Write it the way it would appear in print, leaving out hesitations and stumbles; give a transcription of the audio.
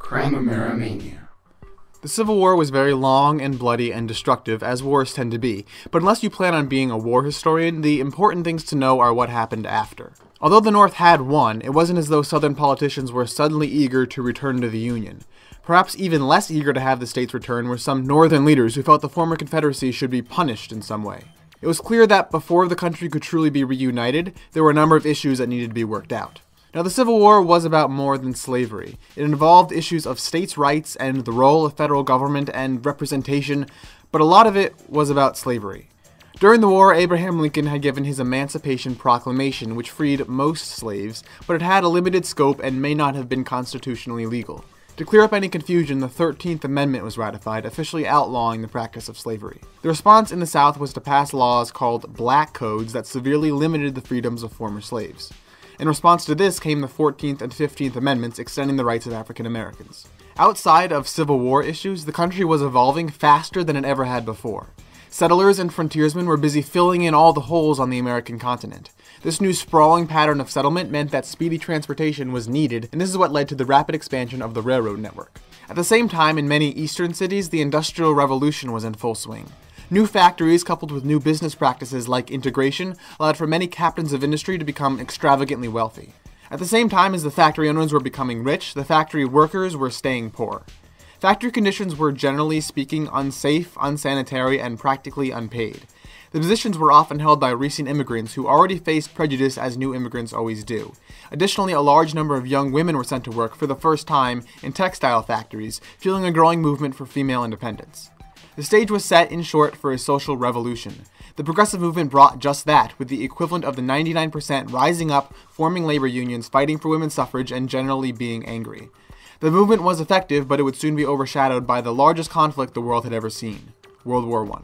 CRAM-AMERI-MANIA. The Civil War was very long and bloody and destructive, as wars tend to be, but unless you plan on being a war historian, the important things to know are what happened after. Although the North had won, it wasn't as though Southern politicians were suddenly eager to return to the Union. Perhaps even less eager to have the states return were some Northern leaders who felt the former Confederacy should be punished in some way. It was clear that before the country could truly be reunited, there were a number of issues that needed to be worked out. Now, the Civil War was about more than slavery. It involved issues of states' rights and the role of federal government and representation, but a lot of it was about slavery. During the war, Abraham Lincoln had given his Emancipation Proclamation, which freed most slaves, but it had a limited scope and may not have been constitutionally legal. To clear up any confusion, the 13th Amendment was ratified, officially outlawing the practice of slavery. The response in the South was to pass laws called Black Codes that severely limited the freedoms of former slaves. In response to this came the 14th and 15th Amendments extending the rights of African Americans. Outside of Civil War issues, the country was evolving faster than it ever had before. Settlers and frontiersmen were busy filling in all the holes on the American continent. This new sprawling pattern of settlement meant that speedy transportation was needed, and this is what led to the rapid expansion of the railroad network. At the same time, in many eastern cities, the Industrial Revolution was in full swing. New factories, coupled with new business practices like integration, allowed for many captains of industry to become extravagantly wealthy. At the same time as the factory owners were becoming rich, the factory workers were staying poor. Factory conditions were, generally speaking, unsafe, unsanitary, and practically unpaid. The positions were often held by recent immigrants who already faced prejudice as new immigrants always do. Additionally, a large number of young women were sent to work for the first time in textile factories, fueling a growing movement for female independence. The stage was set, in short, for a social revolution. The progressive movement brought just that, with the equivalent of the 99% rising up, forming labor unions, fighting for women's suffrage, and generally being angry. The movement was effective, but it would soon be overshadowed by the largest conflict the world had ever seen: World War I.